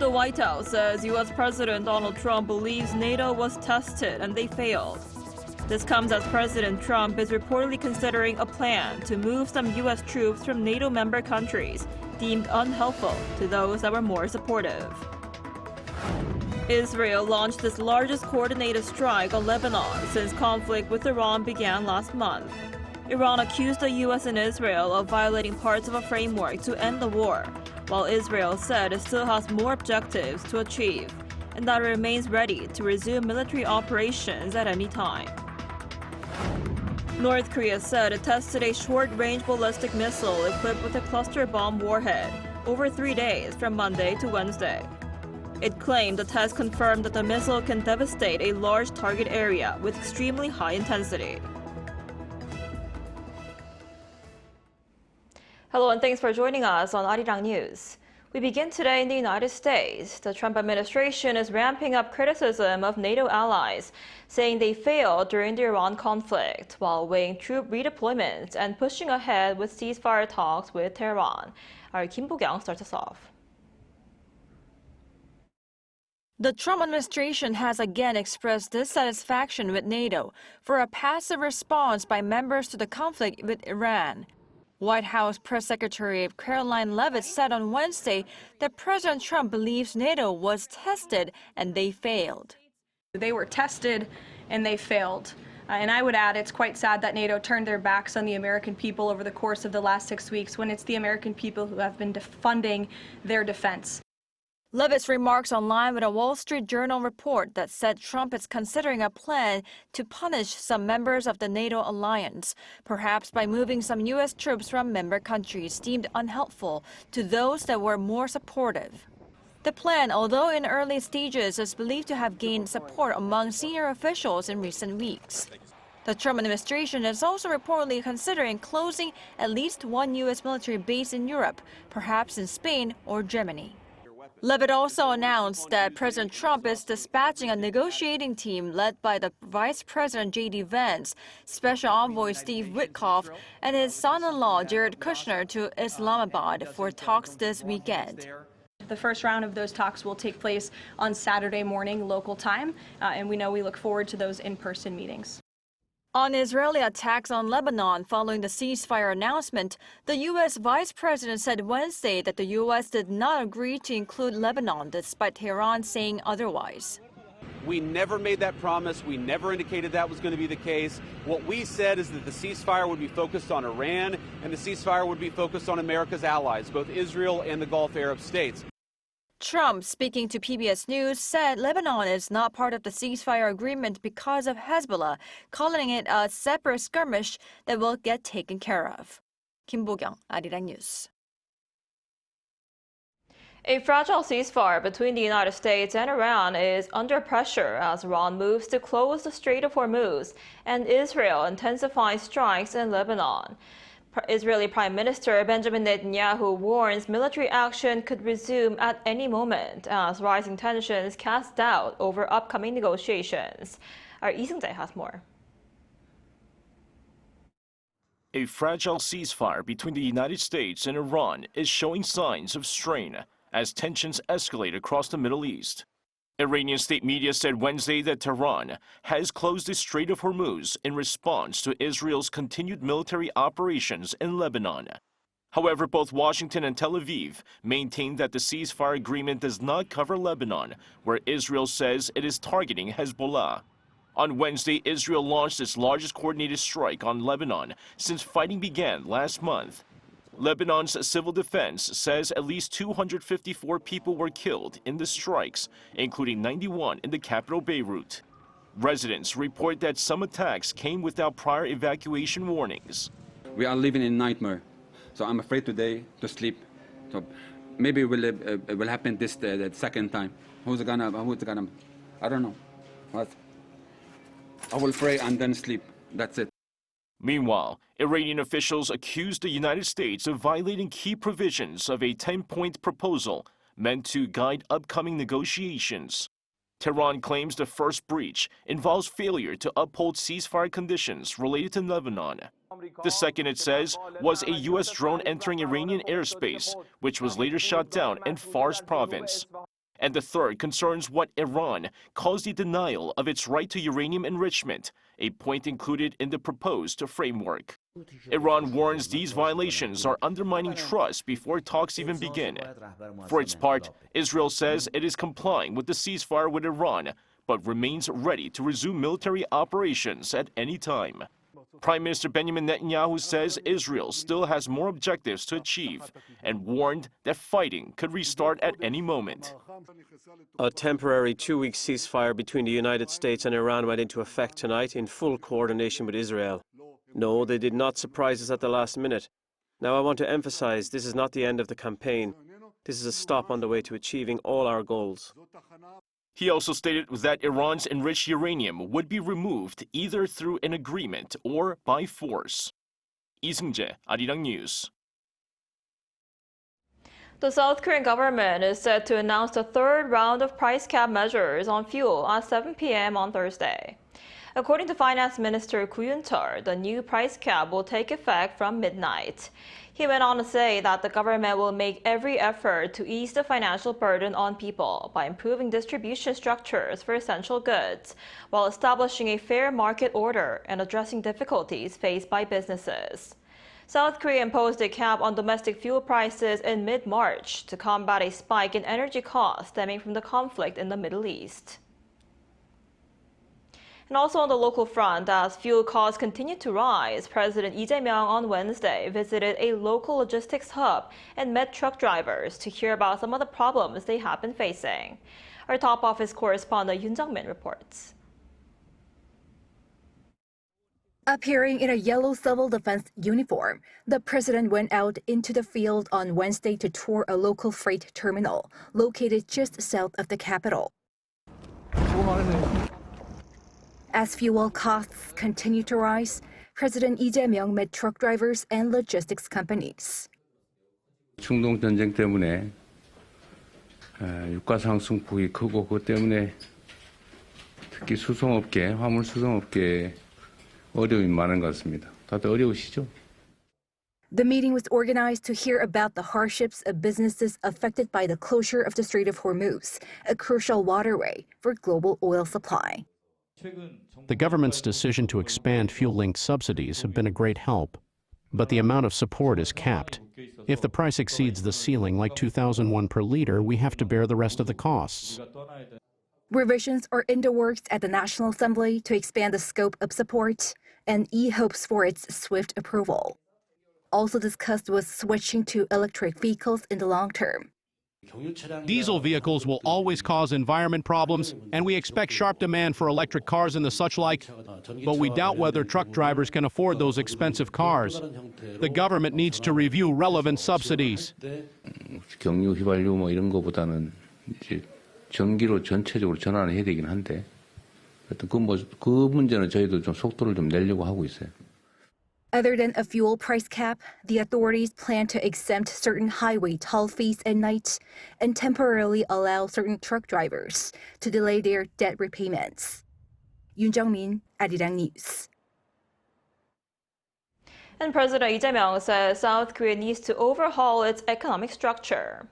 The White House says U.S. President Donald Trump believes NATO was tested and they failed. This comes as President Trump is reportedly considering a plan to move some U.S. troops from NATO member countries deemed unhelpful to those that were more supportive. Israel launched its largest coordinated strike on Lebanon since conflict with Iran began last month. Iran accused the U.S. and Israel of violating parts of a framework to end the war, while Israel said it still has more objectives to achieve and that it remains ready to resume military operations at any time. North Korea said it tested a short-range ballistic missile equipped with a cluster bomb warhead over 3 days from Monday to Wednesday. It claimed the test confirmed that the missile can devastate a large target area with extremely high intensity. Hello and thanks for joining us on Arirang News. We begin today in the United States. The Trump administration is ramping up criticism of NATO allies, saying they failed during the Iran conflict while weighing troop redeployments and pushing ahead with ceasefire talks with Tehran. Our Goyang starts us off. The Trump administration has again expressed dissatisfaction with NATO for a passive response by members to the conflict with Iran. White House Press Secretary Karoline Leavitt said on Wednesday that President Trump believes NATO was tested and they failed. They were tested and they failed. And I would add it's quite sad that NATO turned their backs on the American people over the course of the last 6 weeks when it's the American people who have been funding their defense. Leavitt's remarks align with a Wall Street Journal report that said Trump is considering a plan to punish some members of the NATO alliance, perhaps by moving some U.S. troops from member countries deemed unhelpful to those that were more supportive. The plan, although in early stages, is believed to have gained support among senior officials in recent weeks. The Trump administration is also reportedly considering closing at least one U.S. military base in Europe, perhaps in Spain or Germany. Leavitt also announced that President Trump is dispatching a negotiating team led by the Vice President J.D. Vance, Special Envoy Steve Witkoff, and his son-in-law Jared Kushner to Islamabad for talks this weekend. The first round of those talks will take place on Saturday morning local time, and we look forward to those in-person meetings. On Israeli attacks on Lebanon following the ceasefire announcement, the U.S. Vice President said Wednesday that the U.S. did not agree to include Lebanon, despite Tehran saying otherwise. We never made that promise. We never indicated that was going to be the case. What we said is that the ceasefire would be focused on Iran, and the ceasefire would be focused on America's allies, both Israel and the Gulf Arab states. Trump, speaking to PBS News, said Lebanon is not part of the ceasefire agreement because of Hezbollah, calling it a separate skirmish that will get taken care of. Kim Bo-kyung, Arirang News. A fragile ceasefire between the United States and Iran is under pressure as Iran moves to close the Strait of Hormuz and Israel intensifies strikes in Lebanon. Israeli Prime Minister Benjamin Netanyahu warns military action could resume at any moment as rising tensions cast doubt over upcoming negotiations. Our Lee Seung-jae has more. A fragile ceasefire between the United States and Iran is showing signs of strain as tensions escalate across the Middle East. Iranian state media said Wednesday that Tehran has closed the Strait of Hormuz in response to Israel's continued military operations in Lebanon. However, both Washington and Tel Aviv maintain that the ceasefire agreement does not cover Lebanon, where Israel says it is targeting Hezbollah. On Wednesday, Israel launched its largest coordinated strike on Lebanon since fighting began last month. Lebanon's civil defense says at least 254 people were killed in the strikes, including 91 in the capital Beirut. Residents report that some attacks came without prior evacuation warnings. We are living in a nightmare, so I'm afraid today to sleep. So maybe it will happen this the second time. Who's gonna, I don't know. What? I will pray and then sleep. That's it. Meanwhile, Iranian officials accused the United States of violating key provisions of a 10-point proposal meant to guide upcoming negotiations. Tehran claims the first breach involves failure to uphold ceasefire conditions related to Lebanon. The second, it says, was a U.S. drone entering Iranian airspace, which was later shot down in Fars province. And the third concerns what Iran calls the denial of its right to uranium enrichment, a point included in the proposed framework. Iran warns these violations are undermining trust before talks even begin. For its part, Israel says it is complying with the ceasefire with Iran, but remains ready to resume military operations at any time. Prime Minister Benjamin Netanyahu says Israel still has more objectives to achieve and warned that fighting could restart at any moment. A temporary two-week ceasefire between the United States and Iran went into effect tonight in full coordination with Israel. No, they did not surprise us at the last minute. Now I want to emphasize this is not the end of the campaign. This is a stop on the way to achieving all our goals. He also stated that Iran's enriched uranium would be removed either through an agreement or by force. Lee Seung-jae, Arirang News. The South Korean government is set to announce the third round of price cap measures on fuel at 7 p.m. on Thursday. According to Finance Minister Koo Yoon-chul, the new price cap will take effect from midnight. He went on to say that the government will make every effort to ease the financial burden on people by improving distribution structures for essential goods, while establishing a fair market order and addressing difficulties faced by businesses. South Korea imposed a cap on domestic fuel prices in mid-March to combat a spike in energy costs stemming from the conflict in the Middle East. And also on the local front, as fuel costs continue to rise, President Lee Jae-myung on Wednesday visited a local logistics hub and met truck drivers to hear about some of the problems they have been facing. Our top office correspondent Yoon Jung-min reports. Appearing in a yellow civil defense uniform, the president went out into the field on Wednesday to tour a local freight terminal located just south of the capital. As fuel costs continue to rise, President Lee Jae-myung met truck drivers and logistics companies. 중동 전쟁 때문에 유가 상승폭이 크고 그것 때문에 특히 수송업계, 화물 수송업계에 어려움이 많은 것 같습니다. 다들 어려우시죠? The meeting was organized to hear about the hardships of businesses affected by the closure of the Strait of Hormuz, a crucial waterway for global oil supply. The government's decision to expand fuel-linked subsidies have been a great help, but the amount of support is capped. If the price exceeds the ceiling, like 2,001 per liter, we have to bear the rest of the costs. Revisions are in the works at the National Assembly to expand the scope of support, and Lee hopes for its swift approval. Also discussed was switching to electric vehicles in the long term. Diesel vehicles will always cause environment problems, and we expect sharp demand for electric cars and the such like, but we doubt whether truck drivers can afford those expensive cars. The government needs to review relevant subsidies. 경유 휘발유 뭐 이런 거보다는 이제 전기로 전체적으로 전환을 해야 되긴 한데, 하여튼 그 문제는 저희도 좀 속도를 좀 내려고 하고 있어요. Other than a fuel price cap, the authorities plan to exempt certain highway toll fees at night and temporarily allow certain truck drivers to delay their debt repayments. Yoon Jung-min, Arirang News. And President Lee Jae-myung says South Korea needs to overhaul its economic structure.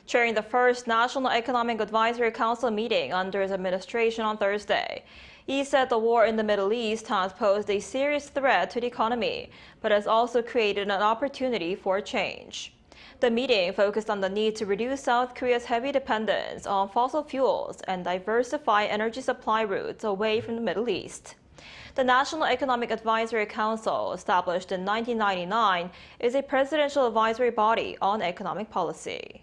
Chairing the first National Economic Advisory Council meeting under his administration on Thursday, he said the war in the Middle East has posed a serious threat to the economy, but has also created an opportunity for change. The meeting focused on the need to reduce South Korea's heavy dependence on fossil fuels and diversify energy supply routes away from the Middle East. The National Economic Advisory Council, established in 1999, is a presidential advisory body on economic policy.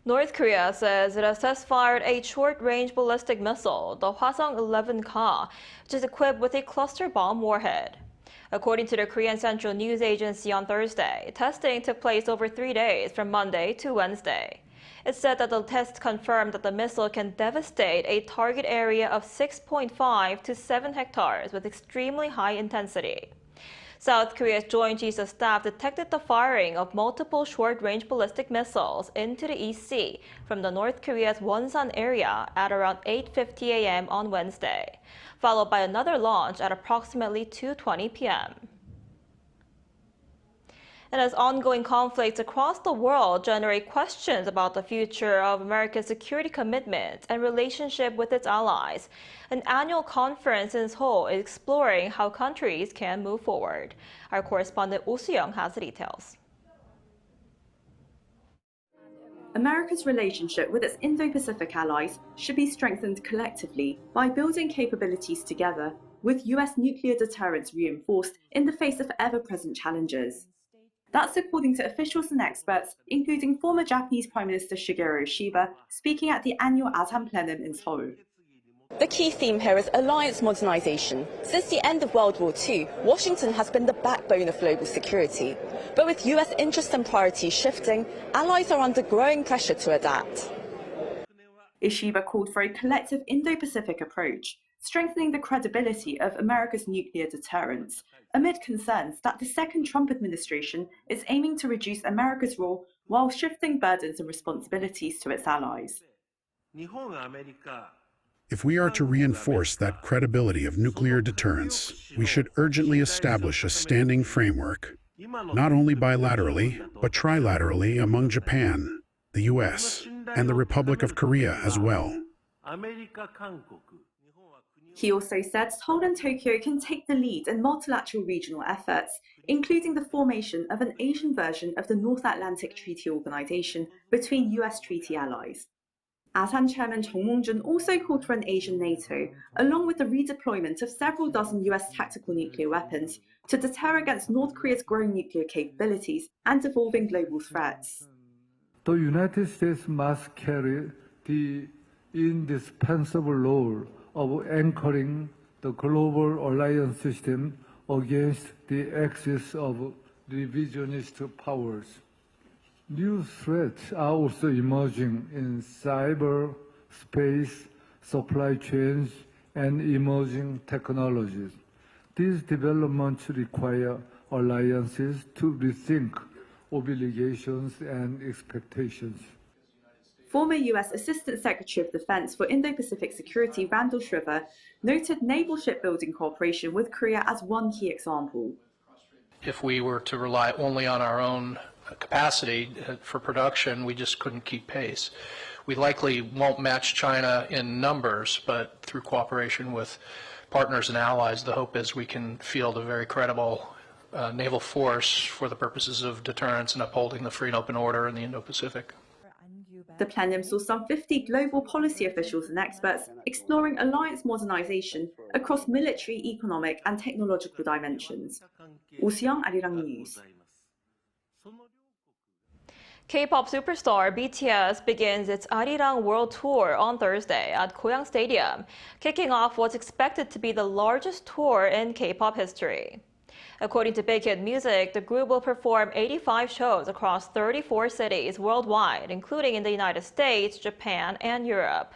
North Korea says it has test-fired a short-range ballistic missile, the Hwasong-11Ka, which is equipped with a cluster bomb warhead. According to the Korean Central News Agency on Thursday, testing took place over 3 days from Monday to Wednesday. It said that the test confirmed that the missile can devastate a target area of 6.5 to 7 hectares with extremely high intensity. South Korea's Joint Chiefs of Staff detected the firing of multiple short-range ballistic missiles into the East Sea from the North Korea's Wonsan area at around 8:50 a.m. on Wednesday, followed by another launch at approximately 2:20 p.m. And as ongoing conflicts across the world generate questions about the future of America's security commitment and relationship with its allies, an annual conference in Seoul is exploring how countries can move forward. Our correspondent Oh Soo-young has the details. America's relationship with its Indo-Pacific allies should be strengthened collectively by building capabilities together, with US nuclear deterrence reinforced in the face of ever-present challenges. That's according to officials and experts, including former Japanese Prime Minister Shigeru Ishiba, speaking at the annual Asan Plenum in Seoul. The key theme here is alliance modernization. Since the end of World War II, Washington has been the backbone of global security. But with US interests and priorities shifting, allies are under growing pressure to adapt. Ishiba called for a collective Indo-Pacific approach, strengthening the credibility of America's nuclear deterrence, amid concerns that the second Trump administration is aiming to reduce America's role while shifting burdens and responsibilities to its allies. If we are to reinforce that credibility of nuclear deterrence, we should urgently establish a standing framework, not only bilaterally, but trilaterally among Japan, the US, and the Republic of Korea as well. He also said Seoul and Tokyo can take the lead in multilateral regional efforts, including the formation of an Asian version of the North Atlantic Treaty Organization between US treaty allies. Asan Chairman Chung Mong-jun also called for an Asian NATO, along with the redeployment of several dozen US tactical nuclear weapons to deter against North Korea's growing nuclear capabilities and evolving global threats. The United States must carry the indispensable role of anchoring the global alliance system against the axis of revisionist powers. New threats are also emerging in cyber, space, supply chains, and emerging technologies. These developments require alliances to rethink obligations and expectations. Former US Assistant Secretary of Defense for Indo-Pacific Security Randall Shriver noted naval shipbuilding cooperation with Korea as one key example. If we were to rely only on our own capacity for production, we just couldn't keep pace. We likely won't match China in numbers, but through cooperation with partners and allies, the hope is we can field a very credible naval force for the purposes of deterrence and upholding the free and open order in the Indo-Pacific. The plenum saw some 50 global policy officials and experts exploring alliance modernization across military, economic, and technological dimensions. Oh Soo-young, Arirang News. K-pop superstar BTS begins its Arirang World Tour on Thursday at Goyang Stadium, kicking off what's expected to be the largest tour in K-pop history. According to Big Hit Music, the group will perform 85 shows across 34 cities worldwide, including in the United States, Japan, and Europe.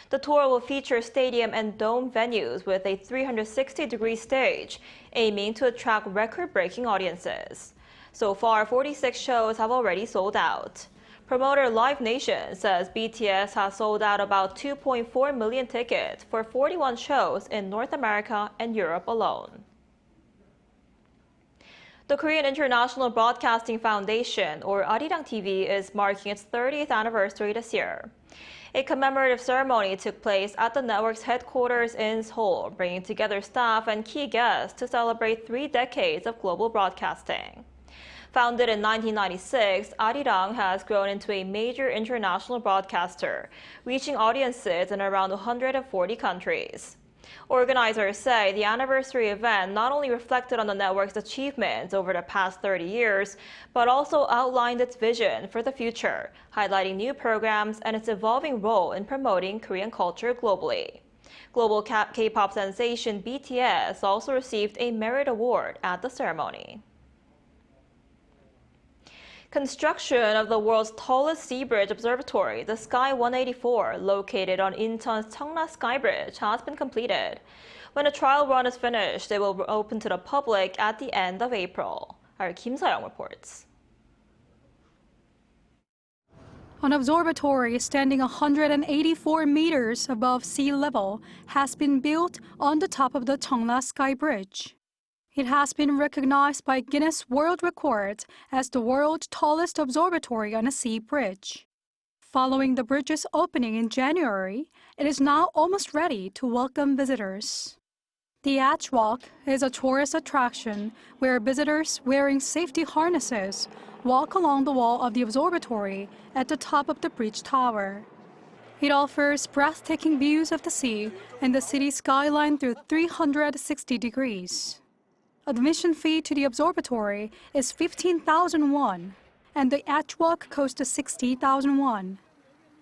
The tour will feature stadium and dome venues with a 360-degree stage, aiming to attract record-breaking audiences. So far, 46 shows have already sold out. Promoter Live Nation says BTS has sold out about 2.4 million tickets for 41 shows in North America and Europe alone. The Korean International Broadcasting Foundation, or Arirang TV, is marking its 30th anniversary this year. A commemorative ceremony took place at the network's headquarters in Seoul, bringing together staff and key guests to celebrate 3 decades of global broadcasting. Founded in 1996, Arirang has grown into a major international broadcaster, reaching audiences in around 140 countries. Organizers say the anniversary event not only reflected on the network's achievements over the past 30 years, but also outlined its vision for the future, highlighting new programs and its evolving role in promoting Korean culture globally. Global K-pop sensation BTS also received a Merit Award at the ceremony. Construction of the world's tallest sea bridge observatory, the Sky 184, located on Incheon's Cheongna Sky Bridge, has been completed. When a trial run is finished, it will be open to the public at the end of April. Our Kim Seong reports. An observatory standing 184 meters above sea level has been built on the top of the Cheongna Sky Bridge. It has been recognized by Guinness World Records as the world's tallest observatory on a sea bridge. Following the bridge's opening in January, it is now almost ready to welcome visitors. The Arch Walk is a tourist attraction where visitors wearing safety harnesses walk along the wall of the observatory at the top of the bridge tower. It offers breathtaking views of the sea and the city skyline through 360 degrees. Admission fee to the observatory is 15,000 won, and the Arch Walk costs 60,000 won.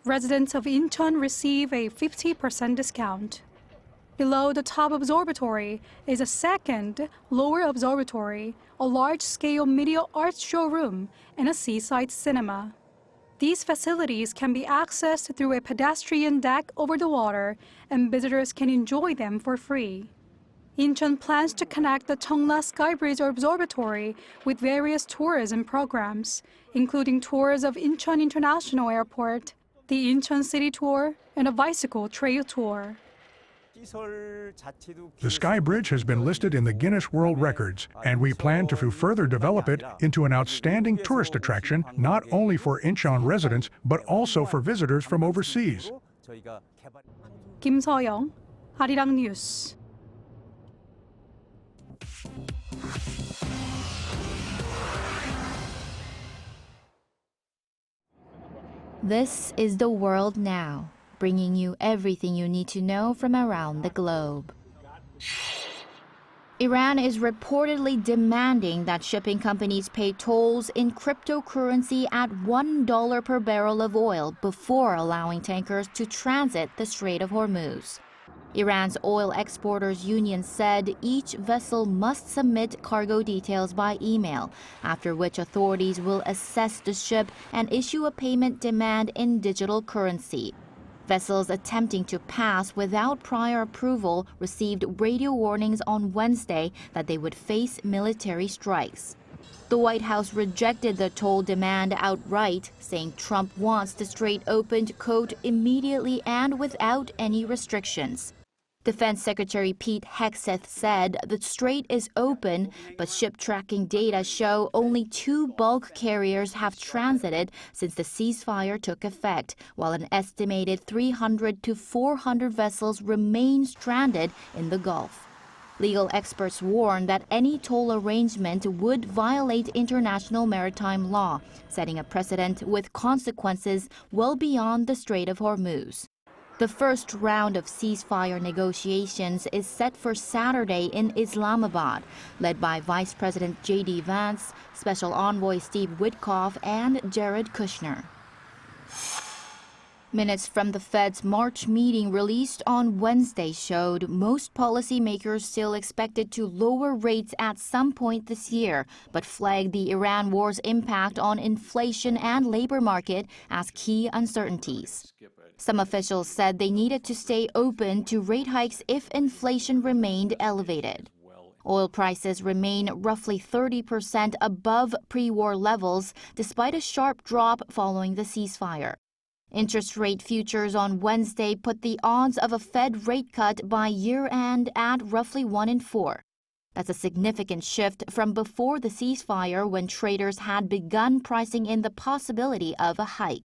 Residents of Incheon receive a 50% discount. Below the top observatory is a second, lower observatory, a large-scale media arts showroom, and a seaside cinema. These facilities can be accessed through a pedestrian deck over the water, and visitors can enjoy them for free. Incheon plans to connect the Cheongna Sky Bridge Observatory with various tourism programs, including tours of Incheon International Airport, the Incheon City Tour, and a bicycle trail tour. The Sky Bridge has been listed in the Guinness World Records, and we plan to further develop it into an outstanding tourist attraction not only for Incheon residents, but also for visitors from overseas. Kim Seong, Arirang News. This is The World Now, bringing you everything you need to know from around the globe. Iran is reportedly demanding that shipping companies pay tolls in cryptocurrency at $1 per barrel of oil before allowing tankers to transit the Strait of Hormuz. Iran's Oil Exporters Union said each vessel must submit cargo details by email, after which authorities will assess the ship and issue a payment demand in digital currency. Vessels attempting to pass without prior approval received radio warnings on Wednesday that they would face military strikes. The White House rejected the toll demand outright, saying Trump wants the strait opened, quote, immediately and without any restrictions. Defense Secretary Pete Hegseth said the strait is open, but ship tracking data show only 2 bulk carriers have transited since the ceasefire took effect, while an estimated 300 to 400 vessels remain stranded in the Gulf. Legal experts warn that any toll arrangement would violate international maritime law, setting a precedent with consequences well beyond the Strait of Hormuz. The first round of ceasefire negotiations is set for Saturday in Islamabad, led by Vice President J.D. Vance, Special Envoy Steve Witkoff, and Jared Kushner. Minutes from the Fed's March meeting released on Wednesday showed most policymakers still expected to lower rates at some point this year, but flagged the Iran war's impact on inflation and labor market as key uncertainties. Some officials said they needed to stay open to rate hikes if inflation remained elevated. Oil prices remain roughly 30% above pre-war levels, despite a sharp drop following the ceasefire. Interest rate futures on Wednesday put the odds of a Fed rate cut by year-end at roughly 1 in 4. That's a significant shift from before the ceasefire, when traders had begun pricing in the possibility of a hike.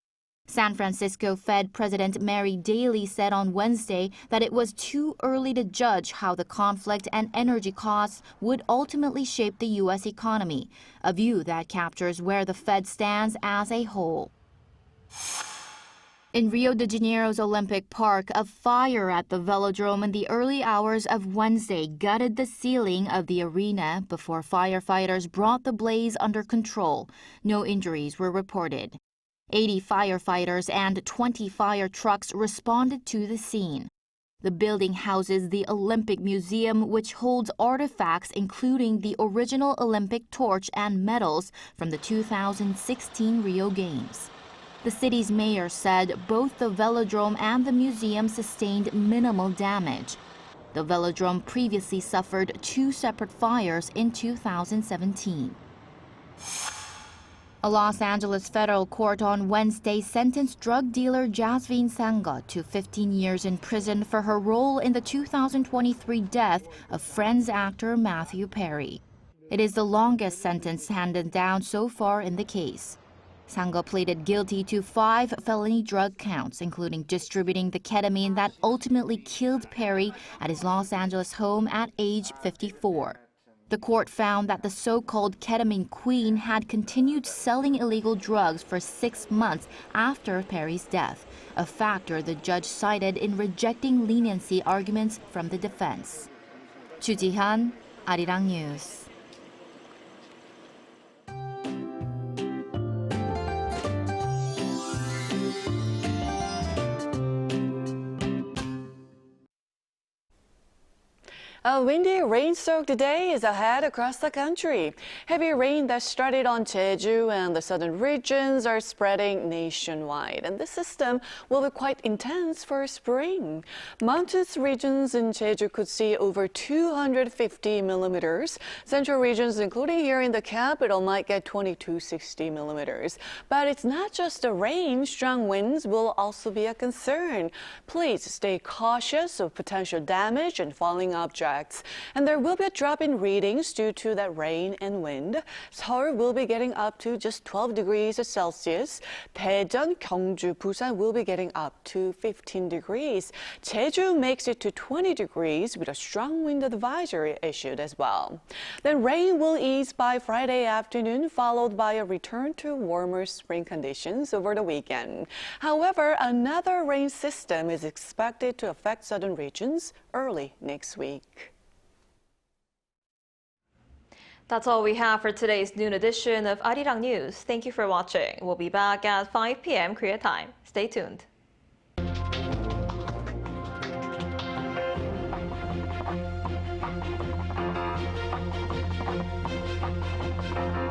San Francisco Fed President Mary Daly said on Wednesday that it was too early to judge how the conflict and energy costs would ultimately shape the U.S. economy, a view that captures where the Fed stands as a whole. In Rio de Janeiro's Olympic Park, a fire at the velodrome in the early hours of Wednesday gutted the ceiling of the arena before firefighters brought the blaze under control. No injuries were reported. 80 firefighters and 20 fire trucks responded to the scene. The building houses the Olympic Museum, which holds artifacts including the original Olympic torch and medals from the 2016 Rio Games. The city's mayor said both the velodrome and the museum sustained minimal damage. The velodrome previously suffered 2 separate fires in 2017. A Los Angeles federal court on Wednesday sentenced drug dealer Jasveen Sangha to 15 years in prison for her role in the 2023 death of Friends actor Matthew Perry. It is the longest sentence handed down so far in the case. Sangha pleaded guilty to 5 felony drug counts, including distributing the ketamine that ultimately killed Perry at his Los Angeles home at age 54. The court found that the so-called ketamine queen had continued selling illegal drugs for 6 months after Perry's death, a factor the judge cited in rejecting leniency arguments from the defense. Chu Ji-han, Arirang News. A windy, rain-soaked day is ahead across the country. Heavy rain that started on Jeju and the southern regions are spreading nationwide, and this system will be quite intense for spring. Mountainous regions in Jeju could see over 250 millimeters. Central regions, including here in the capital, might get 20 to 60 millimeters. But it's not just the rain. Strong winds will also be a concern. Please stay cautious of potential damage and falling objects. And there will be a drop in readings due to that rain and wind. Seoul will be getting up to just 12 degrees Celsius. Daejeon, Gyeongju, Busan will be getting up to 15 degrees. Jeju makes it to 20 degrees with a strong wind advisory issued as well. Then rain will ease by Friday afternoon, followed by a return to warmer spring conditions over the weekend. However, another rain system is expected to affect southern regions early next week. That's all we have for today's noon edition of Arirang News. Thank you for watching. We'll be back at 5 p.m. Korea time. Stay tuned.